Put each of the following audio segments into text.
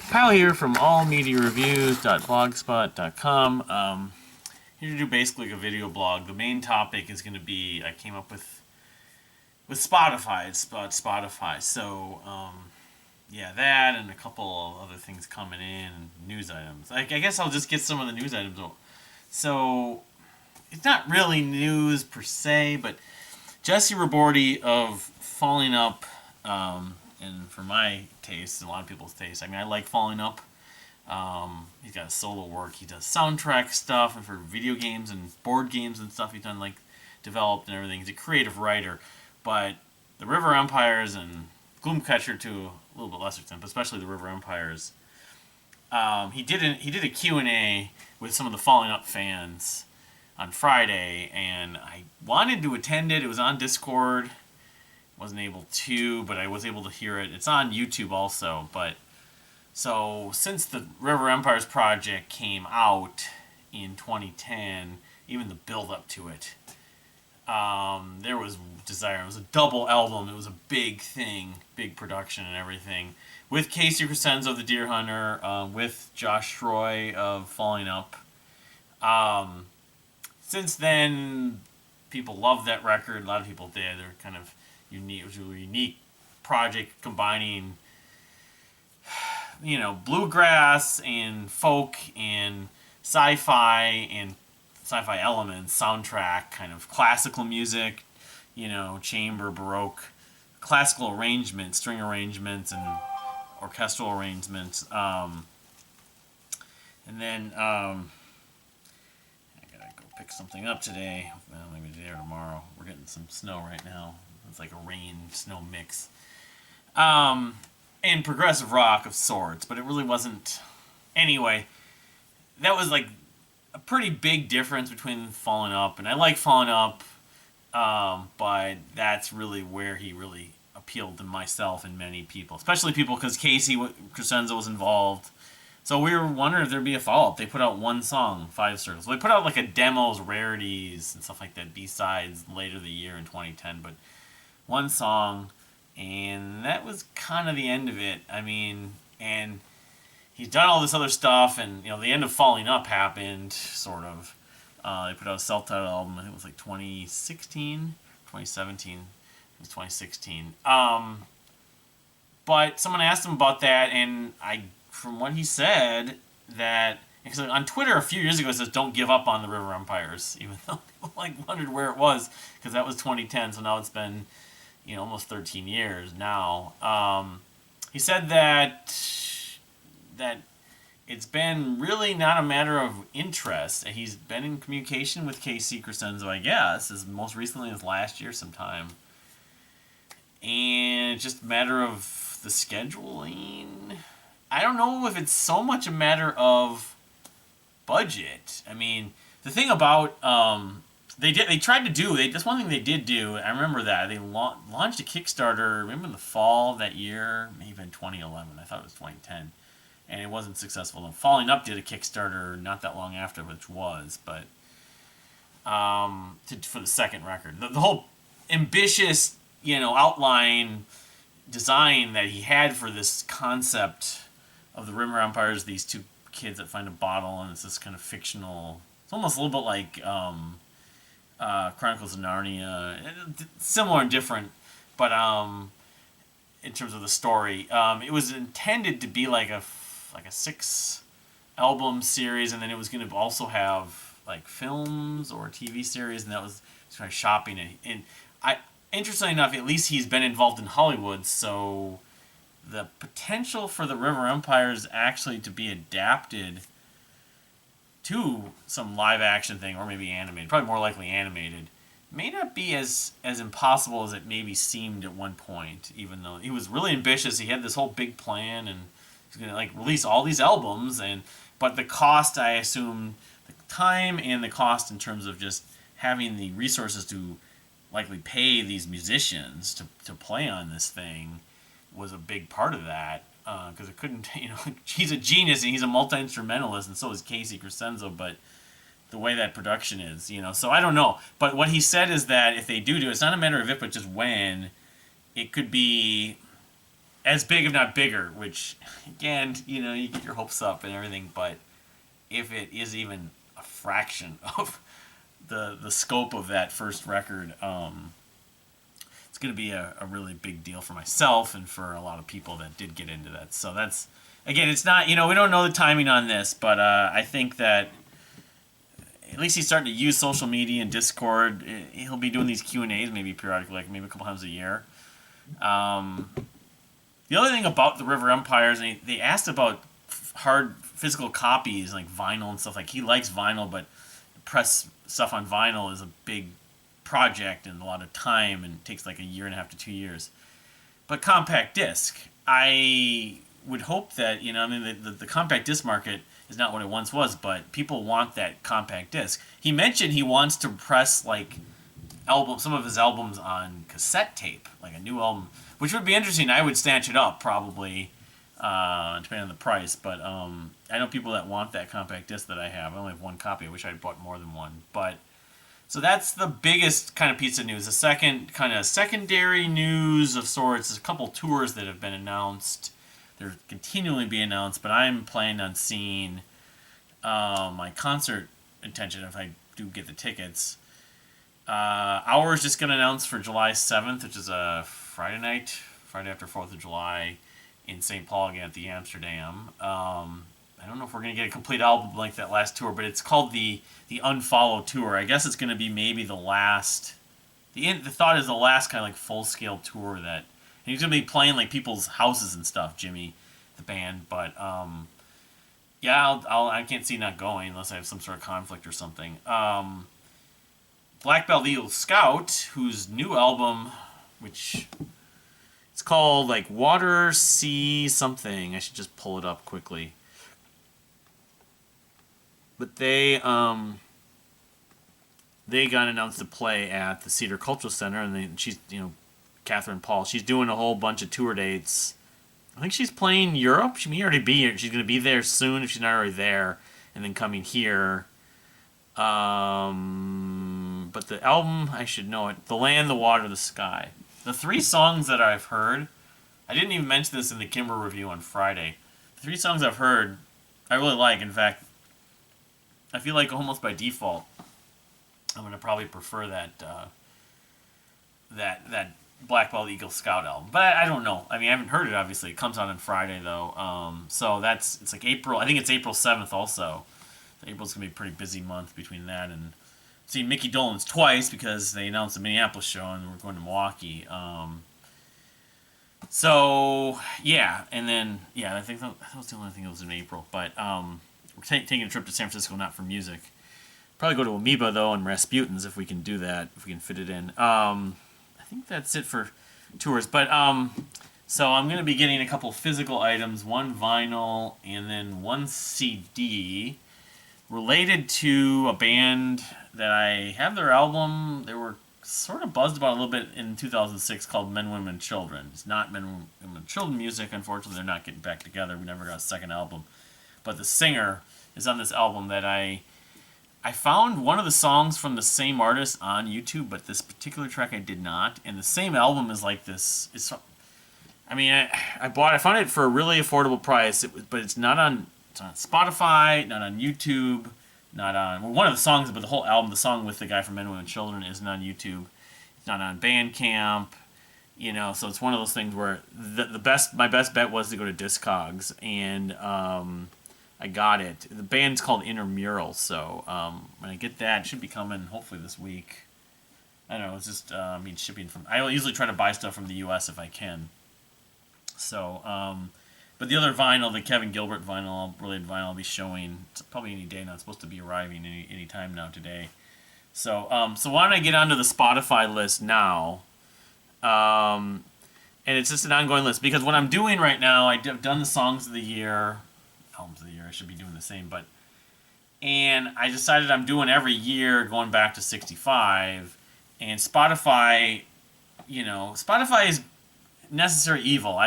Kyle here from allmediareviews.blogspot.com. Here to do basically a video blog. The main topic is going to be I came up with Spotify. It's about Spotify. So yeah, that and a couple of other things coming in, news items. I guess I'll just get some of the news items. So it's not really news per se, but Jesse Robordi of Falling Up. And for my taste, and a lot of people's taste, I mean, I like Falling Up. He's got solo work. He does soundtrack stuff, and for video games and board games and stuff, he's done like developed and everything. He's a creative writer, but the River Empires and Gloomcatcher to a little bit lesser extent, but especially the River Empires. He did a Q&A with some of the Falling Up fans on Friday, and I wanted to attend it. It was on Discord. Wasn't able to, but I was able to hear it. It's on YouTube also. But so since the River Empires project came out in 2010, even the build up to it, there was desire. It was a double album. It was a big thing, big production and everything. With Casey Crescenzo, the Deer Hunter, with Josh Troy of Falling Up. Since then, people loved that record. A lot of people did. They're kind of unique. It was a really unique project combining, bluegrass and folk and sci-fi elements, soundtrack, kind of classical music, chamber, baroque, classical arrangements, string arrangements, and orchestral arrangements. And then I gotta go pick something up today. Well, maybe today or tomorrow. We're getting some snow right now. It's like a rain-snow mix. And progressive rock of sorts, but it really wasn't. Anyway, that was like a pretty big difference between Falling Up, and I like Falling Up, but that's really where he really appealed to myself and many people, especially people because Casey Crescenzo was involved. So we were wondering if there'd be a follow-up. They put out one song, 5 Circles. They put out like a demos, rarities, and stuff like that, B-sides later the year in 2010, but one song, and that was kind of the end of it. I mean, and he's done all this other stuff, and the end of Falling Up happened, sort of. They put out a self-titled album. I think it was like 2016, 2017. It was 2016. But someone asked him about that, and from what he said, that because on Twitter a few years ago it says don't give up on the River Empires, even though people wondered where it was because that was 2010. So now it's been almost 13 years now. He said that it's been really not a matter of interest. He's been in communication with Casey Crescenzo, I guess, as most recently as last year sometime. And it's just a matter of the scheduling. I don't know if it's so much a matter of budget. I mean, the thing about They tried to do. That's one thing they did do. I remember that they launched a Kickstarter. Remember in the fall of that year, maybe in 2011. I thought it was 2010, and it wasn't successful. And Falling Up did a Kickstarter not that long after, which was, but for the second record, the whole ambitious, outline design that he had for this concept of the River Empires. These two kids that find a bottle, and it's this kind of fictional. It's almost a little bit like. Chronicles of Narnia, similar and different, but in terms of the story, it was intended to be like a 6 album series, and then it was going to also have like films or a TV series, and that was kind of shopping it. And interestingly enough, at least he's been involved in Hollywood, so the potential for the River Empires actually to be adapted to some live action thing, or maybe animated, probably more likely animated, may not be as impossible as it maybe seemed at one point, even though he was really ambitious. He had this whole big plan, and he's going to release all these albums, but the cost, I assume, the time and the cost in terms of just having the resources to likely pay these musicians to play on this thing was a big part of that. Because it couldn't, he's a genius and he's a multi-instrumentalist, and so is Casey Crescenzo, but the way that production is, so I don't know. But what he said is that if they do, it's not a matter of if, but just when. It could be as big, if not bigger. Which, again, you get your hopes up and everything, but if it is even a fraction of the scope of that first record, it's going to be a really big deal for myself and for a lot of people that did get into that. So that's, again, it's not, we don't know the timing on this, but I think that at least he's starting to use social media and Discord. He'll be doing these Q&As maybe periodically, like maybe a couple times a year. The other thing about the River Empires, they asked about hard physical copies, like vinyl and stuff. Like, he likes vinyl, but press stuff on vinyl is a big project and a lot of time and takes like a year and a half to 2 years. But compact disc, I would hope that, the compact disc market is not what it once was, but people want that compact disc. He mentioned he wants to press like some of his albums on cassette tape, like a new album, which would be interesting. I would snatch it up probably, depending on the price. But I know people that want that compact disc that I have. I only have one copy. I wish I'd bought more than one. But so that's the biggest kind of piece of news. The second kind of secondary news of sorts is a couple tours that have been announced. They're continually being announced, but I'm planning on seeing my concert intention if I do get the tickets. Ours just going to announce for July 7th, which is a Friday night, Friday after 4th of July, in St. Paul again at the Amsterdam. I don't know if we're going to get a complete album like that last tour, but it's called the Unfollow Tour. I guess it's going to be maybe the last. The thought is the last kind of like full scale tour that. And he's going to be playing like people's houses and stuff, Jimmy, the band. But yeah, I can't see not going unless I have some sort of conflict or something. Black Belt Eagle Scout, whose new album, which it's called like Water Sea something. I should just pull it up quickly. But they got announced to play at the Cedar Cultural Center, and she's Catherine Paul. She's doing a whole bunch of tour dates. I think she's playing Europe. She may already be here. She's going to be there soon if she's not already there, and then coming here. But the album, I should know it. The Land, the Water, the Sky. The 3 songs that I've heard, I didn't even mention this in the Kimber review on Friday. The 3 songs I've heard, I really like. In fact, I feel like almost by default, I'm going to probably prefer that Black Belt Eagle Scout album. But I don't know. I mean, I haven't heard it, obviously. It comes out on Friday, though. So it's like April. I think it's April 7th also. So April's going to be a pretty busy month between that and seeing Mickey Dolenz twice because they announced the Minneapolis show and we're going to Milwaukee. So, yeah. And then, yeah, I think that was the only thing that was in April. But we're taking a trip to San Francisco, not for music. Probably go to Amoeba, though, and Rasputin's if we can do that, if we can fit it in. I think that's it for tours. But so I'm going to be getting a couple physical items, one vinyl and then one CD related to a band that I have their album. They were sort of buzzed about a little bit in 2006 called Men, Women, and Children. It's not Men, Women, and Children music. Unfortunately, they're not getting back together. We never got a second album. But the singer is on this album that I found one of the songs from the same artist on YouTube, but this particular track I did not. And the same album is like this. I found it for a really affordable price, but it's not on Spotify, not on YouTube, not on one of the songs, but the whole album, the song with the guy from Men, Women, and Children, isn't on YouTube. It's not on Bandcamp. So it's one of those things where my best bet was to go to Discogs, and I got it. The band's called Intramural, so when I get that, it should be coming hopefully this week. I don't know, it's just shipping from. I usually try to buy stuff from the U.S. if I can. So, but the other vinyl, the Kevin Gilbert related vinyl, I'll be showing probably any day now. It's supposed to be arriving any time now today. So, why don't I get onto the Spotify list now? And it's just an ongoing list because what I'm doing right now, I've done the songs of the year. Albums of the year, I should be doing the same, and I decided I'm doing every year going back to 65, and Spotify is necessary evil.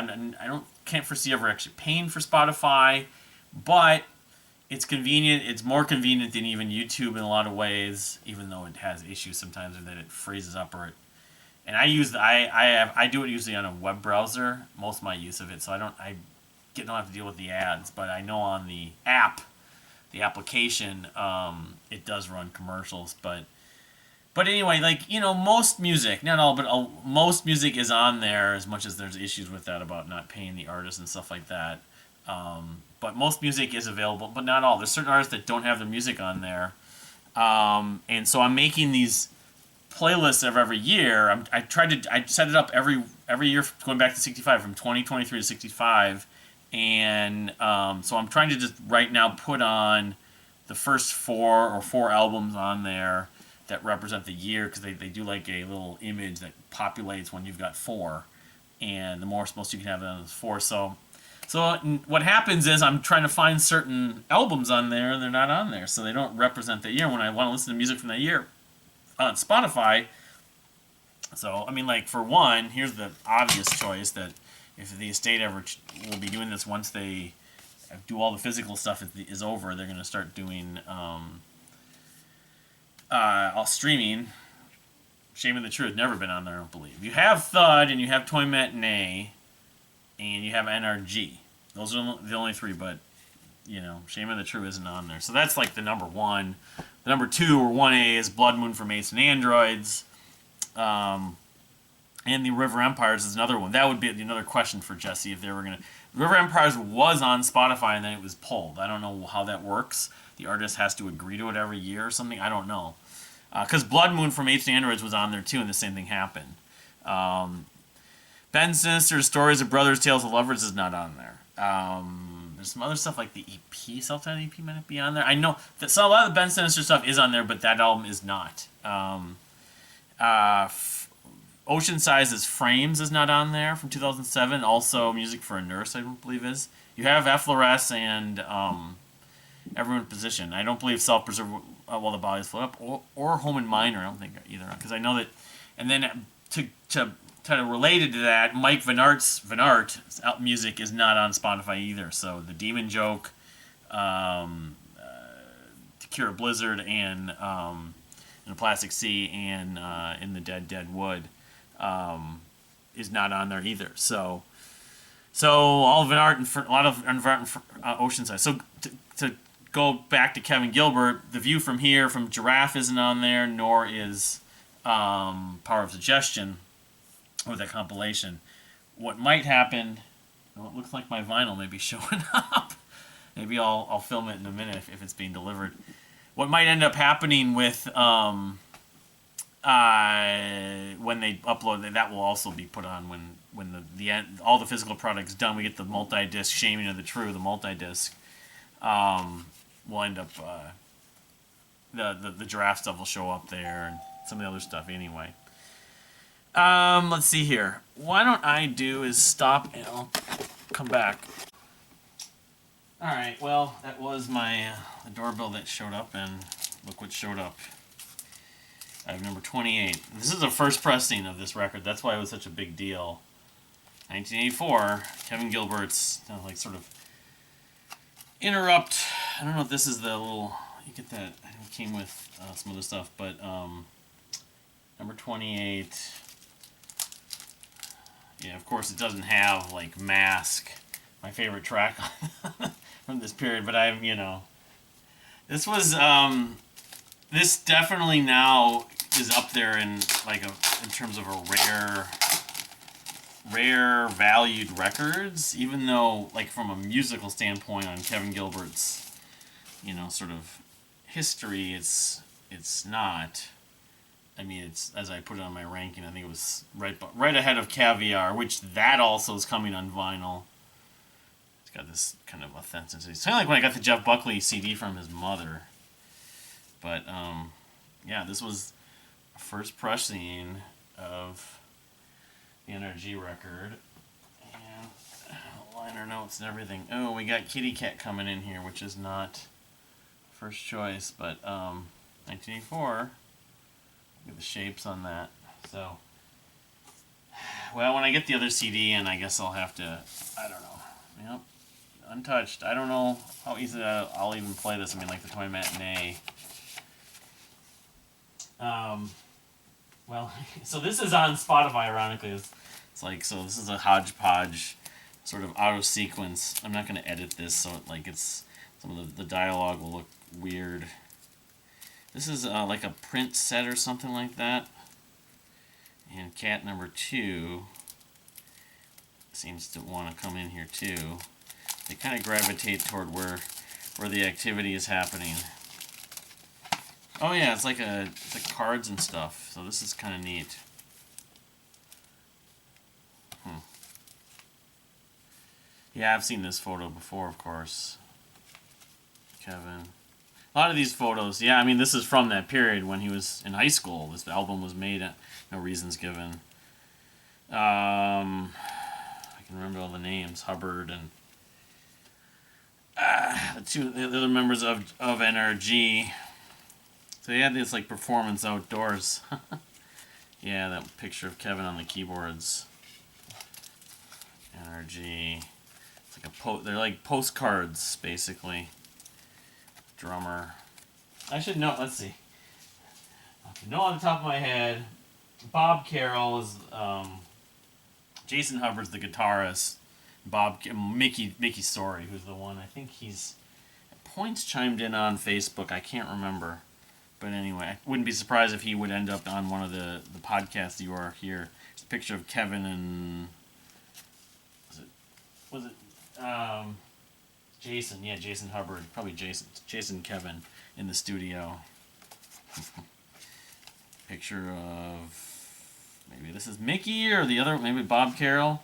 Can't foresee ever actually paying for Spotify, but it's convenient. It's more convenient than even YouTube in a lot of ways, even though it has issues sometimes that it freezes up And I do it usually on a web browser, most of my use of it, so don't have to deal with the ads. But I know on the application, it does run commercials. But anyway, like, most music, not all, but most music is on there, as much as there's issues with that about not paying the artists and stuff like that. But most music is available, but not all. There's certain artists that don't have their music on there. And so I'm making these playlists of every year. I set it up every year going back to 65, from 2023 to 65. And so I'm trying to just right now put on the first four albums on there that represent the year, because they do like a little image that populates when you've got 4. And the most you can have on is 4. So what happens is I'm trying to find certain albums on there, and they're not on there. So they don't represent the year when I want to listen to music from that year on Spotify. So, I mean, like, for one, here's the obvious choice, that if the estate ever will be doing this once they do all the physical stuff is over, they're going to start doing all streaming. Shame of the Truth, never been on there, I don't believe. You have Thud, and you have Toy Matinee, and you have NRG. Those are the only 3, but, Shame of the True isn't on there. So that's like the number 1. The number 2, or 1A, is Blood Moon from Apes and Androids. And the River Empires is another one. That would be another question for Jesse, if they were going to... River Empires was on Spotify, and then it was pulled. I don't know how that works. The artist has to agree to it every year or something. I don't know. Because Blood Moon from Apes and Androids was on there too, and the same thing happened. Ben Sinister's Stories of Brothers, Tales of Lovers is not on there. There's some other stuff like the EP, Self-Titled EP might be on there. I know that a lot of the Ben Sinister stuff is on there, but that album is not. Oceansize's Frames is not on there, from 2007. Also, Music for a Nurse, I don't believe is. You have Efflorescence and Everyone in Position. I don't believe Self-Preserve While the Bodies Float Up, or Home and Minor. I don't think either, because I know that. And then to kind of related to that, Mike Vinart's music is not on Spotify either. So the Demon Joke, To Cure a Blizzard, and In a Plastic Sea, and In the Dead Wood is not on there either. So all Vinart and a lot of Vinart and Oceanside. So to go back to Kevin Gilbert, The View from Here from Giraffe isn't on there, nor is Power of Suggestion, or that compilation. What might happen, it looks like my vinyl may be showing up. Maybe I'll film it in a minute if it's being delivered. What might end up happening with when they upload it, that will also be put on when the end, all the physical product's done. We get the multi-disc Shaming of the True, the multi-disc. We'll end up the Giraffe stuff will show up there, and some of the other stuff anyway. Let's see here. Why don't I do is stop and I'll come back. Alright, well, that was my the doorbell that showed up, and look what showed up. I have number 28. This is the first pressing of this record. That's why it was such a big deal. 1984, Kevin Gilbert's like sort of interrupt. I don't know if this is the little... You get that. I know it came with some other stuff, but number 28... Yeah, of course, it doesn't have, like, Mask, my favorite track from this period, but this was, this definitely now is up there in, like, in terms of a rare valued records, even though, like, from a musical standpoint on Kevin Gilbert's, sort of history, it's not... I mean, it's, as I put it on my ranking, I think it was right ahead of Caviar, which that also is coming on vinyl. It's got this kind of authenticity. It's kind of like when I got the Jeff Buckley CD from his mother. But, yeah, this was a first pressing of the NRG record. And liner notes and everything. Oh, we got Kitty Cat coming in here, which is not first choice, but 1984... Look at the shapes on that. So, well, when I get the other CD in, I guess I'll have to, I don't know. Yep, untouched. I don't know how easy I'll even play this. I mean, like the Toy Matinee. well, so this is on Spotify, ironically. It's like, so this is a hodgepodge, sort of out of sequence. I'm not going to edit this, so it's, some of the dialogue will look weird. This is like a print set or something like that. And cat number 2 seems to want to come in here too. They kind of gravitate toward where the activity is happening. Oh yeah, it's like cards and stuff. So this is kind of neat. Yeah, I've seen this photo before, of course. Kevin. A lot of these photos, yeah, I mean, this is from that period when he was in high school. This album was made, no reasons given. I can remember all the names, Hubbard and the other members of N.R.G. So they had this like performance outdoors. Yeah, that picture of Kevin on the keyboards. N.R.G. It's like they're like postcards, basically. Drummer. I should know. Let's see. I know on the top of my head. Bob Carroll is Jason Hubbard's the guitarist. Mickey Story, who's the one. I think he's at points chimed in on Facebook. I can't remember, but anyway, I wouldn't be surprised if he would end up on one of the podcasts you are here. There's a picture of Kevin and was it Jason? Yeah, Jason Hubbard. Probably Jason Kevin in the studio. Picture of maybe this is Mickey or the other, maybe Bob Carroll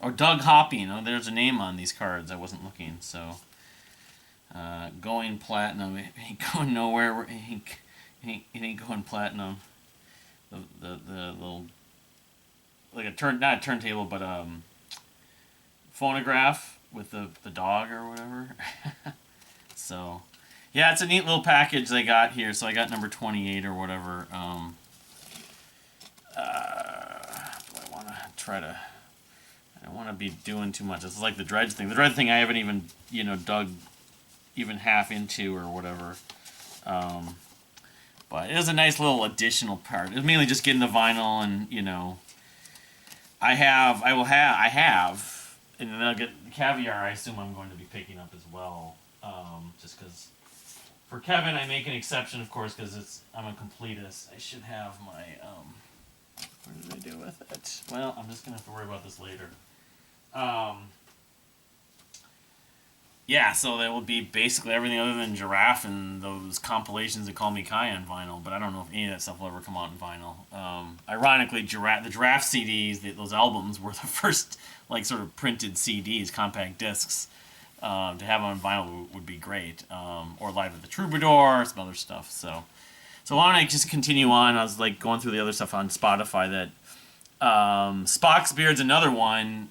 or Doug Hopping. Oh, there's a name on these cards. I wasn't looking. So going platinum. It ain't going nowhere. It ain't going platinum. The little like not a turntable, but phonograph with the dog or whatever. So yeah, it's a neat little package they got here. So I got number 28 or whatever. I don't want to be doing too much. It's like the dredge thing. The dredge thing I haven't even, dug even half into or whatever. But it is a nice little additional part. It's mainly just getting the vinyl and, I have, and then I'll get Caviar. I assume I'm going to be picking up as well. Just because for Kevin, I make an exception, of course, because I'm a completist. I should have my, what did I do with it? Well, I'm just going to have to worry about this later. Yeah, so that will be basically everything other than Giraffe and those compilations that Call Me Kai on vinyl, but I don't know if any of that stuff will ever come out in vinyl. Ironically, the Giraffe CDs, those albums, were the first, like, sort of printed CDs, compact discs. To have on vinyl would be great. Or Live at the Troubadour, some other stuff, so why don't I just continue on? I was, like, going through the other stuff on Spotify that Spock's Beard's another one.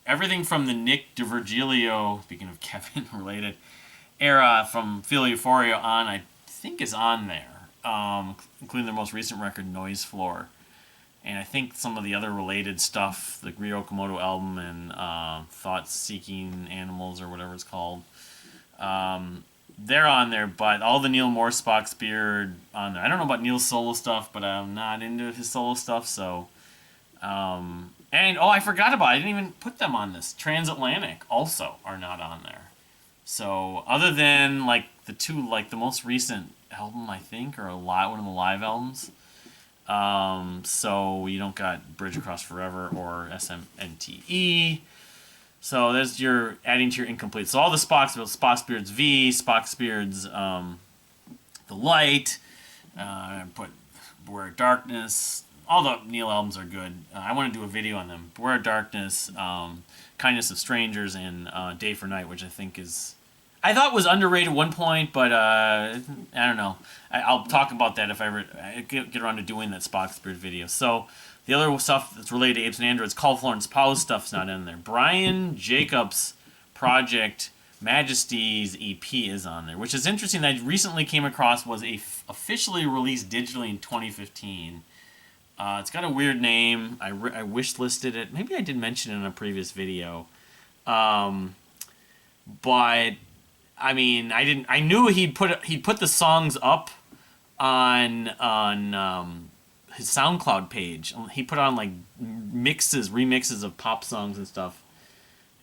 Everything from the Nick DiVirgilio, speaking of Kevin related, era from Feel Euphoria on, I think is on there, including their most recent record, Noise Floor. And I think some of the other related stuff, the Ryo Komodo album and Thoughts Seeking Animals or whatever it's called, they're on there, but all the Neil Morse Spock's Beard on there. I don't know about Neil's solo stuff, but I'm not into his solo stuff, so... And, I forgot about it. I didn't even put them on this. Transatlantic also are not on there. So, other than, like, the two, like, the most recent album, I think, or one of the live albums. So, you don't got Bridge Across Forever or SMPTe. So, there's your, adding to your incomplete. So, all the Spock's Beard's V, Spock's Beard's, The Light, put Beware of Darkness. All the Neil albums are good. I want to do a video on them. Beware of Darkness, Kindness of Strangers, and Day for Night, which I think is... I thought was underrated at one point, but I don't know. I'll talk about that if I ever get around to doing that Spock's Beard video. So the other stuff that's related to Apes and Androids, Call Florence Powell's stuff's not in there. Brian Jacobs' project Majesty's EP is on there, which is interesting. That I recently came across was officially released digitally in 2015. It's got a weird name. I wish listed it. Maybe I did mention it in a previous video. But I mean, I knew he'd put the songs up on his SoundCloud page. He put on like remixes of pop songs and stuff,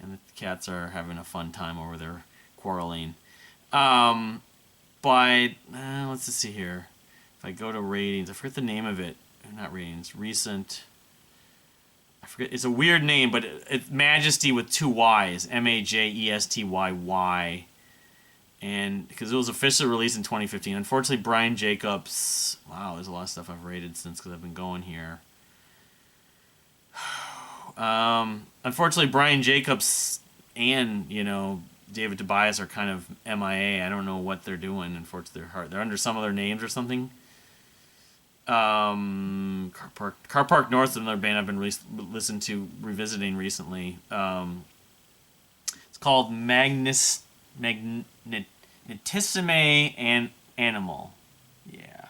and the cats are having a fun time over there quarreling. But let's just see here. If I go to ratings, I forget the name of it. Not ratings. Recent. I forget. It's a weird name, but it's Majesty with 2 Y's. Majesty. And because it was officially released in 2015. Unfortunately, Brian Jacobs. Wow, there's a lot of stuff I've rated since because I've been going here. Unfortunately, Brian Jacobs and David Tobias are kind of MIA. I don't know what they're doing. Unfortunately, they're under some other names or something. Car Park North is another band I've been revisiting recently. It's called Magnetissime and Animal. Yeah.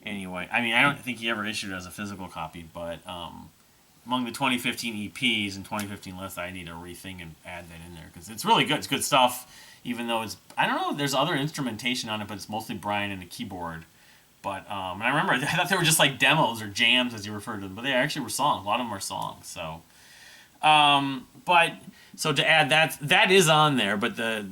Anyway, I mean, I don't think he ever issued it as a physical copy, but among the 2015 EPs and 2015 list, I need to rethink and add that in there because it's really good. It's good stuff, even though I don't know, there's other instrumentation on it, but it's mostly Brian and a keyboard. But and I remember I thought they were just like demos or jams, as you referred to them, but they actually were songs. A lot of them are songs. So, but so to add that is on there, but the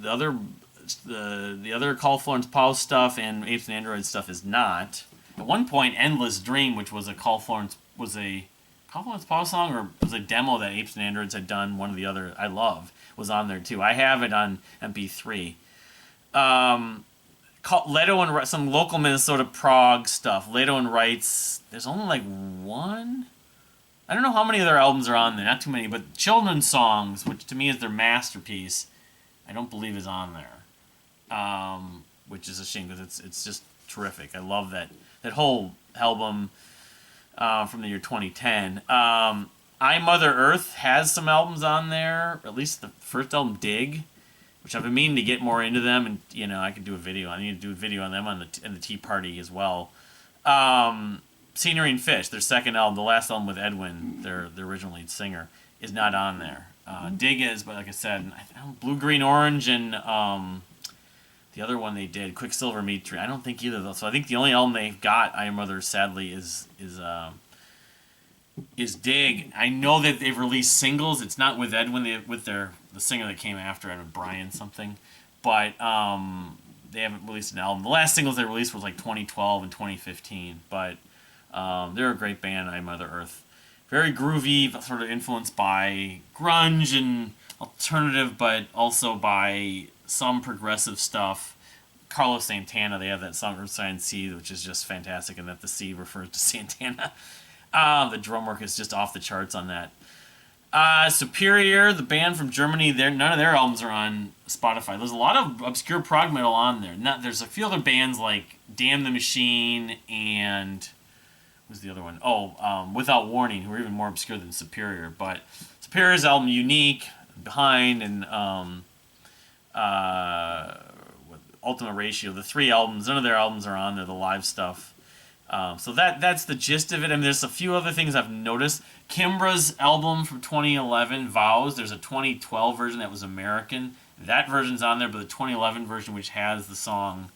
other Call Florence Pow stuff and Apes and Androids stuff is not. At one point, Endless Dream, which was a Call Florence Pow song, or was a demo that Apes and Androids had done. One of the other I love was on there too. I have it on MP3. Leto and some local Minnesota prog stuff. Leto and Wrights. There's only like one. I don't know how many of their albums are on there. Not too many, but Children's Songs, which to me is their masterpiece, I don't believe is on there. Which is a shame because it's just terrific. I love that whole album from the year 2010. I Mother Earth has some albums on there. At least the first album, Dig, which I've been meaning to get more into them, and I could do a video. I need to do a video on them in the Tea Party as well. Scenery and Fish, their second album, the last album with Edwin, their original lead singer, is not on there. Dig is, but like I said, Blue, Green, Orange, and the other one they did, Quicksilver Meat Tree. I don't think either of those. So I think the only album they've got, I Am Mother, sadly, is Dig. I know that they've released singles. It's not with Edwin, with the singer that came after Edwin, Brian something, but they haven't released an album. The last singles they released was like 2012 and 2015, but they're a great band, I Am Mother Earth. Very groovy, sort of influenced by grunge and alternative, but also by some progressive stuff. Carlos Santana, they have that song Earth Science Sea, which is just fantastic, and that the C refers to Santana. The drum work is just off the charts on that. Superior, the band from Germany, none of their albums are on Spotify. There's a lot of obscure prog metal on there. There's a few other bands like Damn the Machine and who's the other one? Without Warning, who are even more obscure than Superior. But Superior's album Younique, Behind, and Ultima Ratio, the 3 albums, none of their albums are on there, the live stuff. So that's the gist of it. I mean, there's a few other things I've noticed. Kimbra's album from 2011, Vows, there's a 2012 version that was American. That version's on there, but the 2011 version, which has the song...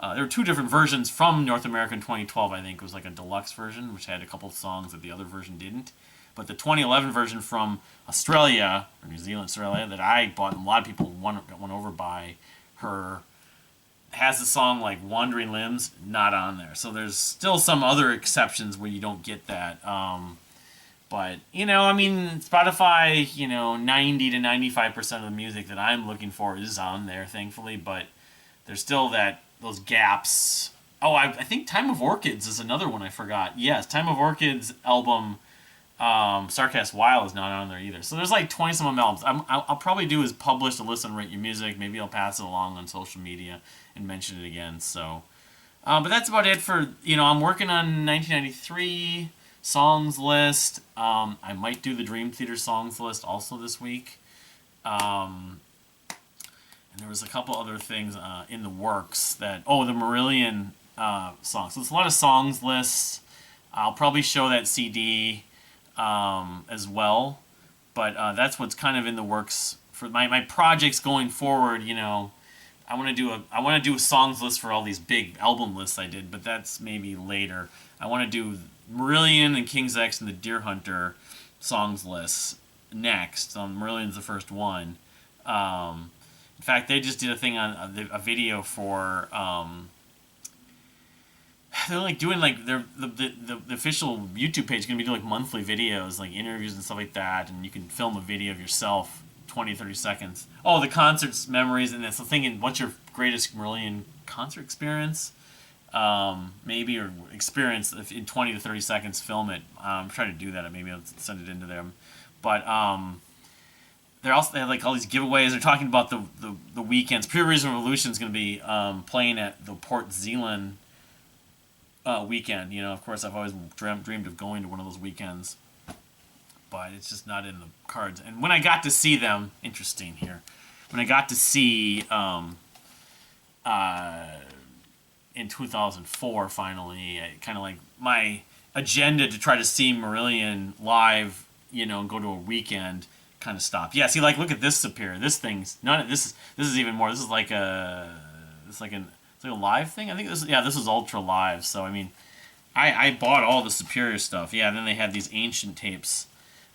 there were 2 different versions from North America in 2012, I think. It was like a deluxe version, which had a couple of songs that the other version didn't. But the 2011 version from Australia, or New Zealand, Australia, that I bought, and a lot of people got won over by her... has the song like Wandering Limbs not on there. So there's still some other exceptions where you don't get that. But, I mean, Spotify, 90 to 95% of the music that I'm looking for is on there, thankfully. But there's still those gaps. Oh, I think Time of Orchids is another one I forgot. Yes, Time of Orchids album, Starcast Wild, is not on there either. So there's like 20-some albums. I'll probably do is publish a list and rate your music. Maybe I'll pass it along on social media and mention it again. So, but that's about it for, I'm working on 1993 songs list. I might do the Dream Theater songs list also this week. And there was a couple other things in the works that, the Marillion songs. So it's a lot of songs lists. I'll probably show that CD as well. But that's what's kind of in the works for my projects going forward, I want to do a songs list for all these big album lists I did, but that's maybe later. I want to do Marillion and King's X and the Deer Hunter songs lists next. Marillion's the first one. In fact, they just did a thing on a video for. They're like doing like the official YouTube page is gonna be doing like monthly videos, like interviews and stuff like that, and you can film a video of yourself, 20, 30 seconds. Oh, the concerts memories, and that's the thing. What's your greatest Marillion concert experience? Maybe, or experience in 20 to 30 seconds. Film it. I'm trying to do that. Maybe I'll send it into them. But they have like all these giveaways. They're talking about the weekends. Pure Reason Revolution is going to be playing at the Port Zealand weekend. You know, of course, I've always dreamed of going to one of those weekends, but it's just not in the cards. And when I got to see them, interesting here, when I got to see in 2004, finally, kind of like my agenda to try to see Marillion live, you know, and go to a weekend kind of stopped. Yeah, see, like, look at this Superior. This thing's none. This is even more. This is like it's like a live thing. I think this is ultra live. So I mean, I bought all the Superior stuff. Yeah, and then they had these ancient tapes.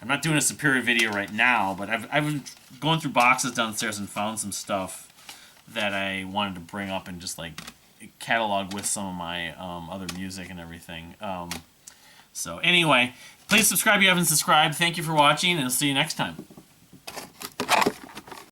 I'm not doing a Superior video right now, but I've been going through boxes downstairs and found some stuff that I wanted to bring up and just like catalog with some of my other music and everything. So anyway, please subscribe if you haven't subscribed. Thank you for watching, and I'll see you next time.